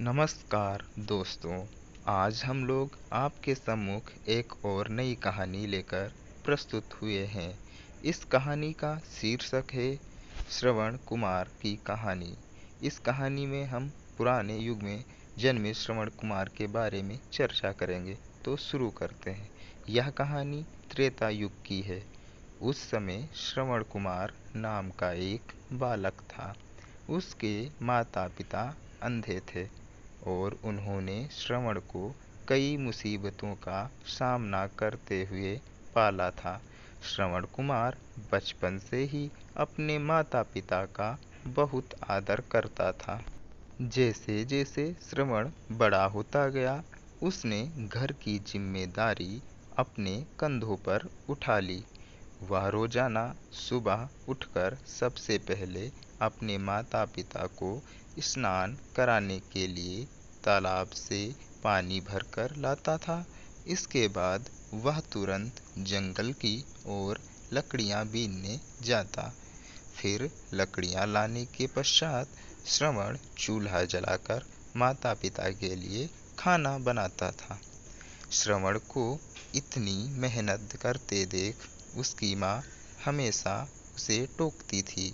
नमस्कार दोस्तों। आज हम लोग आपके सम्मुख एक और नई कहानी लेकर प्रस्तुत हुए हैं। इस कहानी का शीर्षक है श्रवण कुमार की कहानी। इस कहानी में हम पुराने युग में जन्मे श्रवण कुमार के बारे में चर्चा करेंगे। तो शुरू करते हैं। यह कहानी त्रेता युग की है। उस समय श्रवण कुमार नाम का एक बालक था। उसके माता पिता अंधे थे और उन्होंने श्रवण को कई मुसीबतों का सामना करते हुए पाला था। श्रवण कुमार बचपन से ही अपने माता पिता का बहुत आदर करता था। जैसे जैसे श्रवण बड़ा होता गया, उसने घर की जिम्मेदारी अपने कंधों पर उठा ली। वह रोजाना सुबह उठकर सबसे पहले अपने माता पिता को स्नान कराने के लिए तालाब से पानी भरकर लाता था। इसके बाद वह तुरंत जंगल की ओर लकड़ियां बीनने जाता। फिर लकड़ियां लाने के पश्चात श्रवण चूल्हा जलाकर माता पिता के लिए खाना बनाता था। श्रवण को इतनी मेहनत करते देख उसकी माँ हमेशा उसे टोकती थी।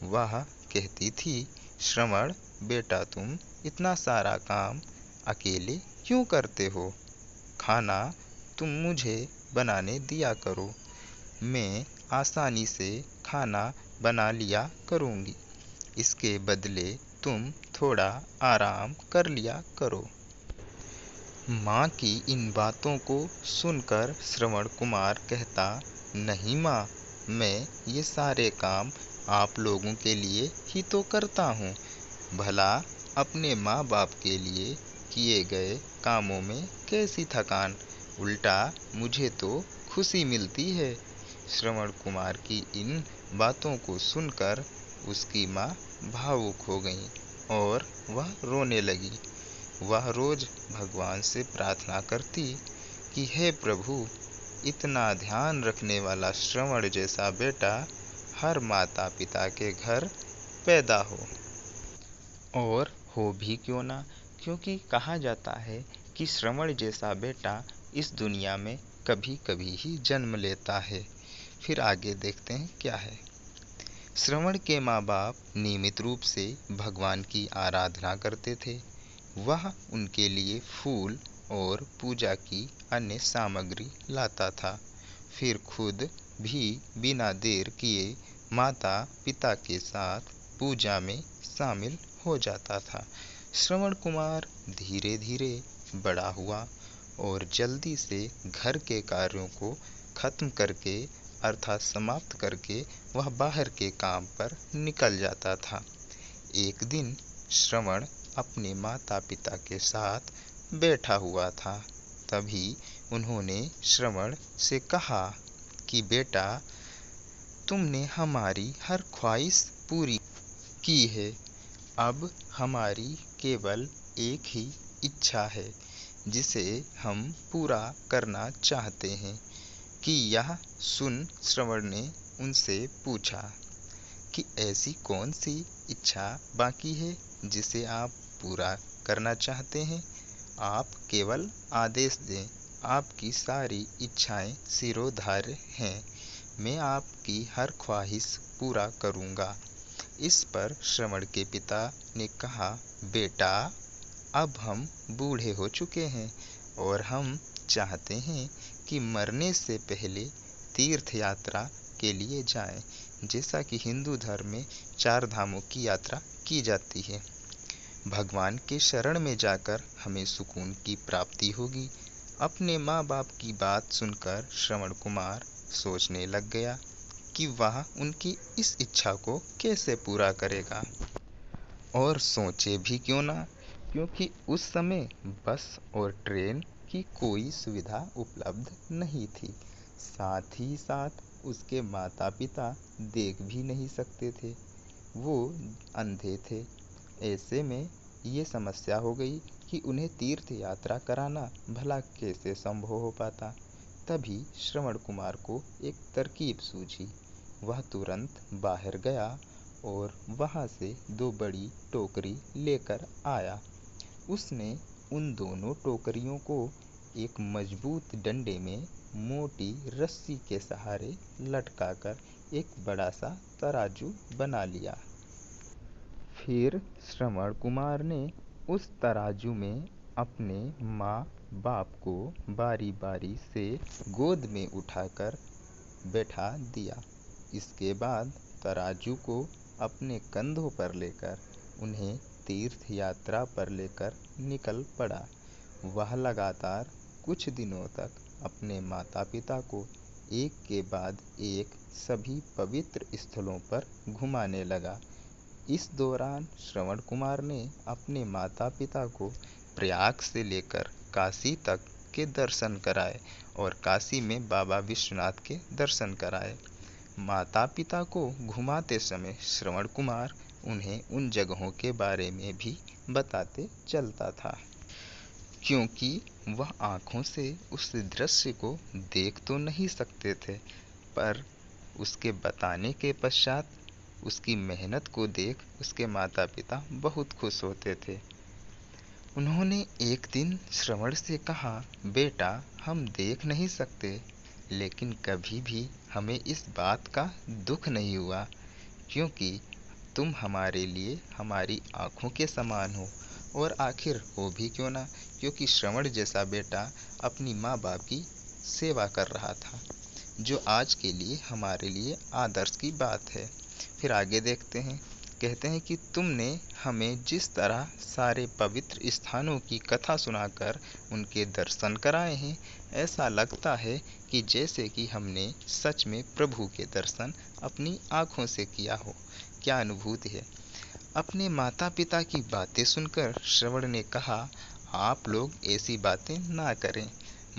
वह कहती थी, श्रवण बेटा, तुम इतना सारा काम अकेले क्यों करते हो? खाना तुम मुझे बनाने दिया करो, मैं आसानी से खाना बना लिया करूँगी। इसके बदले तुम थोड़ा आराम कर लिया करो। माँ की इन बातों को सुनकर श्रवण कुमार कहता, नहीं माँ, मैं ये सारे काम आप लोगों के लिए ही तो करता हूँ। भला अपने माँ बाप के लिए किए गए कामों में कैसी थकान, उल्टा मुझे तो खुशी मिलती है। श्रवण कुमार की इन बातों को सुनकर उसकी माँ भावुक हो गई और वह रोने लगी। वह रोज भगवान से प्रार्थना करती कि हे प्रभु, इतना ध्यान रखने वाला श्रवण जैसा बेटा हर माता पिता के घर पैदा हो। और हो भी क्यों ना, क्योंकि कहा जाता है कि श्रवण जैसा बेटा इस दुनिया में कभी कभी ही जन्म लेता है। फिर आगे देखते हैं क्या है। श्रवण के माँ बाप नियमित रूप से भगवान की आराधना करते थे। वह उनके लिए फूल और पूजा की अन्य सामग्री लाता था। फिर खुद भी बिना देर किए माता पिता के साथ पूजा में शामिल हो जाता था। श्रवण कुमार धीरे धीरे बड़ा हुआ और जल्दी से घर के कार्यों को खत्म करके अर्थात समाप्त करके वह बाहर के काम पर निकल जाता था। एक दिन श्रवण अपने माता पिता के साथ बैठा हुआ था। तभी उन्होंने श्रवण से कहा कि बेटा, तुमने हमारी हर ख्वाहिश पूरी की है। अब हमारी केवल एक ही इच्छा है जिसे हम पूरा करना चाहते हैं। कि यह सुन श्रवण ने उनसे पूछा कि ऐसी कौन सी इच्छा बाकी है जिसे आप पूरा करना चाहते हैं? आप केवल आदेश दें, आपकी सारी इच्छाएं सिरोधार्य हैं। मैं आपकी हर ख्वाहिश पूरा करूंगा। इस पर श्रवण के पिता ने कहा, बेटा, अब हम बूढ़े हो चुके हैं और हम चाहते हैं कि मरने से पहले तीर्थ यात्रा के लिए जाएं, जैसा कि हिंदू धर्म में 4 धामों की यात्रा की जाती है। भगवान के शरण में जाकर हमें सुकून की प्राप्ति होगी। अपने माँ बाप की बात सुनकर श्रवण कुमार सोचने लग गया कि वह उनकी इस इच्छा को कैसे पूरा करेगा। और सोचे भी क्यों ना, क्योंकि उस समय बस और ट्रेन की कोई सुविधा उपलब्ध नहीं थी। साथ ही साथ उसके माता पिता देख भी नहीं सकते थे, वो अंधे थे। ऐसे में ये समस्या हो गई कि उन्हें तीर्थ यात्रा कराना भला कैसे संभव हो पाता। तभी श्रवण कुमार को एक तरकीब सूझी। वह तुरंत बाहर गया और वहां से 2 बड़ी टोकरी लेकर आया। उसने उन दोनों टोकरियों को एक मजबूत डंडे में मोटी रस्सी के सहारे लटकाकर एक बड़ा सा तराजू बना लिया। फिर श्रवण कुमार ने उस तराजू में अपने माँ बाप को बारी बारी से गोद में उठाकर बैठा दिया। इसके बाद तराजू को अपने कंधों पर लेकर उन्हें तीर्थ यात्रा पर लेकर निकल पड़ा। वह लगातार कुछ दिनों तक अपने माता पिता को एक के बाद एक सभी पवित्र स्थलों पर घुमाने लगा। इस दौरान श्रवण कुमार ने अपने माता पिता को प्रयाग से लेकर काशी तक के दर्शन कराए और काशी में बाबा विश्वनाथ के दर्शन कराए। माता पिता को घुमाते समय श्रवण कुमार उन्हें उन जगहों के बारे में भी बताते चलता था, क्योंकि वह आंखों से उस दृश्य को देख तो नहीं सकते थे, पर उसके बताने के पश्चात उसकी मेहनत को देख उसके माता पिता बहुत खुश होते थे। उन्होंने एक दिन श्रवण से कहा, बेटा, हम देख नहीं सकते, लेकिन कभी भी हमें इस बात का दुख नहीं हुआ, क्योंकि तुम हमारे लिए हमारी आंखों के समान हो। और आखिर हो भी क्यों ना, क्योंकि श्रवण जैसा बेटा अपनी माँ बाप की सेवा कर रहा था, जो आज के लिए हमारे लिए आदर्श की बात है। फिर आगे देखते हैं, कहते हैं कि तुमने हमें जिस तरह सारे पवित्र स्थानों की कथा सुनाकर उनके दर्शन कराए हैं, ऐसा लगता है कि जैसे कि हमने सच में प्रभु के दर्शन अपनी आँखों से किया हो। क्या अनुभूति है। अपने माता पिता की बातें सुनकर श्रवण ने कहा, आप लोग ऐसी बातें ना करें।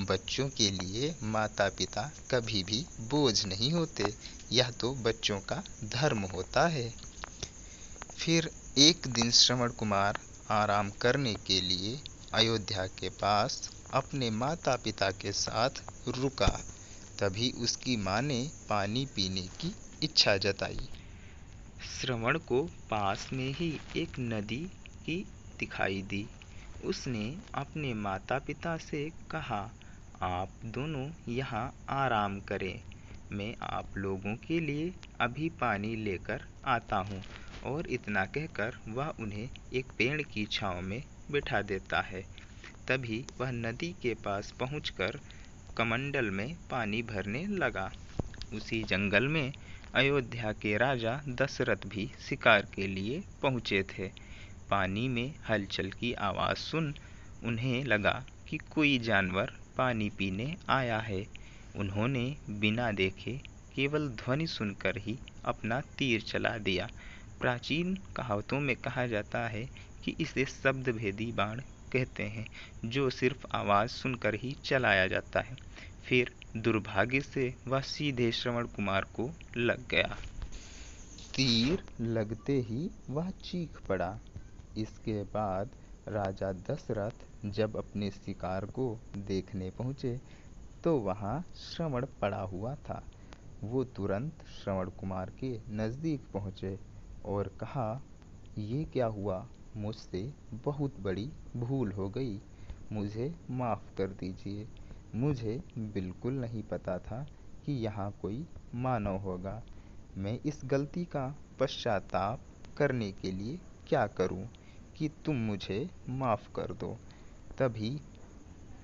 बच्चों के लिए माता पिता कभी भी बोझ नहीं होते, यह तो बच्चों का धर्म होता है। फिर एक दिन श्रवण कुमार आराम करने के लिए अयोध्या के पास अपने माता पिता के साथ रुका। तभी उसकी माँ ने पानी पीने की इच्छा जताई। श्रवण को पास में ही एक नदी की दिखाई दी। उसने अपने माता पिता से कहा, आप दोनों यहाँ आराम करें, मैं आप लोगों के लिए अभी पानी लेकर आता हूँ। और इतना कहकर वह उन्हें एक पेड़ की छांव में बिठा देता है। तभी वह नदी के पास पहुंचकर कमंडल में पानी भरने लगा। उसी जंगल में अयोध्या के राजा दशरथ भी शिकार के लिए पहुंचे थे। पानी में हलचल की आवाज़ सुन उन्हें लगा कि कोई जानवर पानी पीने आया है। उन्होंने बिना देखे केवल ध्वनि सुनकर ही अपना तीर चला दिया। प्राचीन कहावतों में कहा जाता है कि इसे शब्दभेदी बाण कहते हैं, जो सिर्फ आवाज़ सुनकर ही चलाया जाता है। फिर दुर्भाग्य से वह सीधे श्रवण कुमार को लग गया। तीर लगते ही वह चीख पड़ा। इसके बाद राजा दशरथ जब अपने शिकार को देखने पहुँचे तो वहाँ श्रवण पड़ा हुआ था। वो तुरंत श्रवण कुमार के नज़दीक पहुँचे और कहा, ये क्या हुआ, मुझसे बहुत बड़ी भूल हो गई, मुझे माफ़ कर दीजिए। मुझे बिल्कुल नहीं पता था कि यहाँ कोई मानव होगा। मैं इस गलती का पश्चाताप करने के लिए क्या करूं कि तुम मुझे माफ़ कर दो। तभी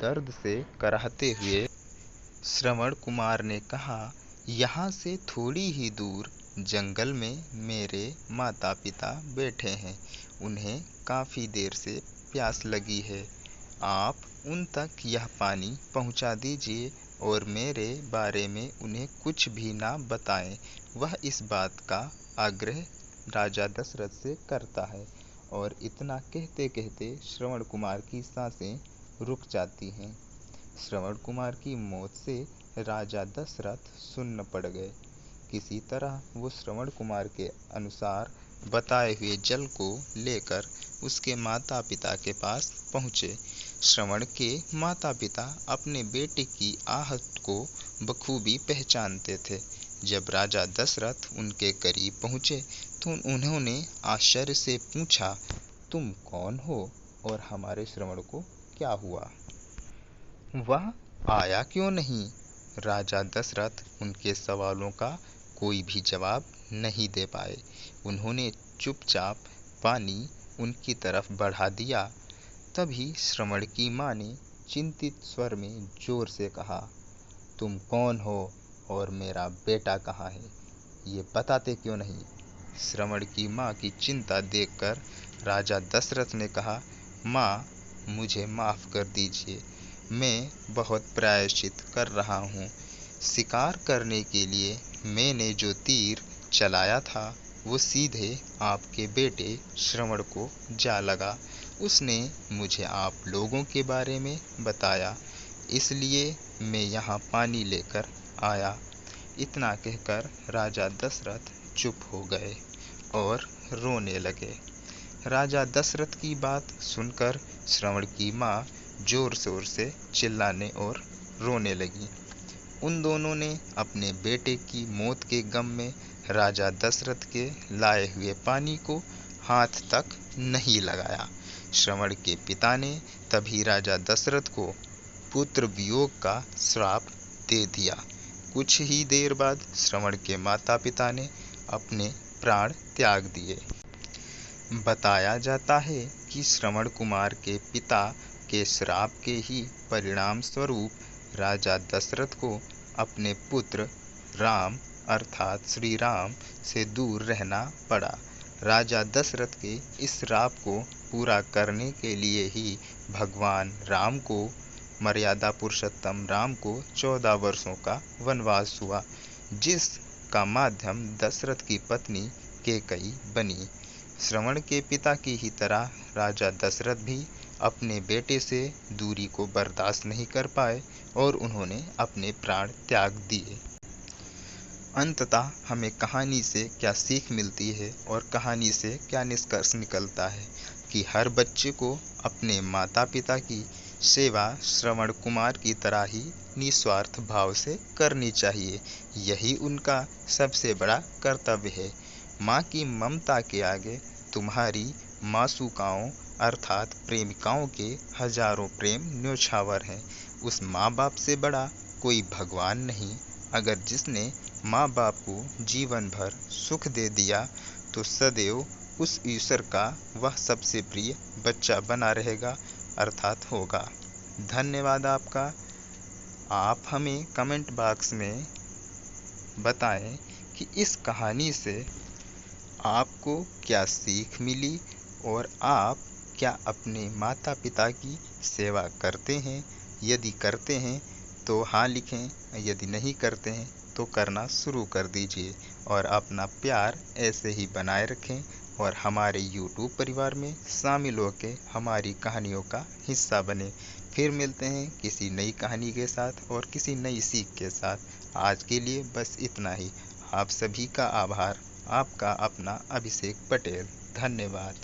दर्द से कराहते हुए श्रवण कुमार ने कहा, यहाँ से थोड़ी ही दूर जंगल में मेरे माता पिता बैठे हैं। उन्हें काफ़ी देर से प्यास लगी है। आप उन तक यह पानी पहुंचा दीजिए और मेरे बारे में उन्हें कुछ भी ना बताएं। वह इस बात का आग्रह राजा दशरथ से करता है। और इतना कहते कहते श्रवण कुमार की सांसें रुक जाती हैं। श्रवण कुमार की मौत से राजा दशरथ सुन्न पड़ गए। किसी तरह वो श्रवण कुमार के अनुसार बताए हुए जल को लेकर उसके माता पिता के पास पहुँचे। श्रवण के माता पिता अपने बेटे की आहट को बखूबी पहचानते थे। जब राजा दशरथ उनके करीब पहुँचे तो उन्होंने आश्चर्य से पूछा, तुम कौन हो और हमारे श्रवण को क्या हुआ? वह आया क्यों नहीं? राजा दशरथ उनके सवालों का कोई भी जवाब नहीं दे पाए। उन्होंने चुपचाप पानी उनकी तरफ बढ़ा दिया। तभी श्रवण की माँ ने चिंतित स्वर में जोर से कहा, तुम कौन हो और मेरा बेटा कहाँ है? ये बताते क्यों नहीं? श्रवण की माँ की चिंता देखकर राजा दशरथ ने कहा, माँ, मुझे माफ कर दीजिए। मैं बहुत प्रायश्चित कर रहा हूँ। शिकार करने के लिए मैंने जो तीर चलाया था वो सीधे आपके बेटे श्रवण को जा लगा। उसने मुझे आप लोगों के बारे में बताया, इसलिए मैं यहाँ पानी लेकर आया। इतना कहकर राजा दशरथ चुप हो गए और रोने लगे। राजा दशरथ की बात सुनकर श्रवण की माँ जोर शोर से चिल्लाने और रोने लगी। उन दोनों ने अपने बेटे की मौत के गम में राजा दशरथ के लाए हुए पानी को हाथ तक नहीं लगाया। श्रवण के पिता ने तभी राजा दशरथ को पुत्र वियोग का श्राप दे दिया। कुछ ही देर बाद श्रवण के माता पिता ने अपने प्राण त्याग दिए। बताया जाता है कि श्रवण कुमार के पिता के श्राप के ही परिणाम स्वरूप राजा दशरथ को अपने पुत्र राम अर्थात श्री राम से दूर रहना पड़ा। राजा दशरथ के इस श्राप को पूरा करने के लिए ही भगवान राम को, मर्यादा पुरुषोत्तम राम को 14 वर्षों का वनवास हुआ, जिस का माध्यम दशरथ की पत्नी कैकेयी बनी। श्रवण के पिता की ही तरह राजा दशरथ भी अपने बेटे से दूरी को बर्दाश्त नहीं कर पाए और उन्होंने अपने प्राण त्याग दिए। अंततः हमें कहानी से क्या सीख मिलती है और कहानी से क्या निष्कर्ष निकलता है कि हर बच्चे को अपने माता पिता की सेवा श्रवण कुमार की तरह ही निस्वार्थ भाव से करनी चाहिए। यही उनका सबसे बड़ा कर्तव्य है। माँ की ममता के आगे तुम्हारी मासूकाओं अर्थात प्रेमिकाओं के हजारों प्रेम न्योछावर हैं। उस माँ बाप से बड़ा कोई भगवान नहीं। अगर जिसने माँ बाप को जीवन भर सुख दे दिया तो सदैव उस ईश्वर का वह सबसे प्रिय बच्चा बना रहेगा अर्थात होगा। धन्यवाद आपका। आप हमें कमेंट बॉक्स में बताएं कि इस कहानी से आपको क्या सीख मिली और आप क्या अपने माता पिता की सेवा करते हैं? यदि करते हैं तो हाँ लिखें, यदि नहीं करते हैं तो करना शुरू कर दीजिए और अपना प्यार ऐसे ही बनाए रखें और हमारे YouTube परिवार में शामिल होकर हमारी कहानियों का हिस्सा बने। फिर मिलते हैं किसी नई कहानी के साथ और किसी नई सीख के साथ। आज के लिए बस इतना ही। आप सभी का आभार। आपका अपना अभिषेक पटेल। धन्यवाद।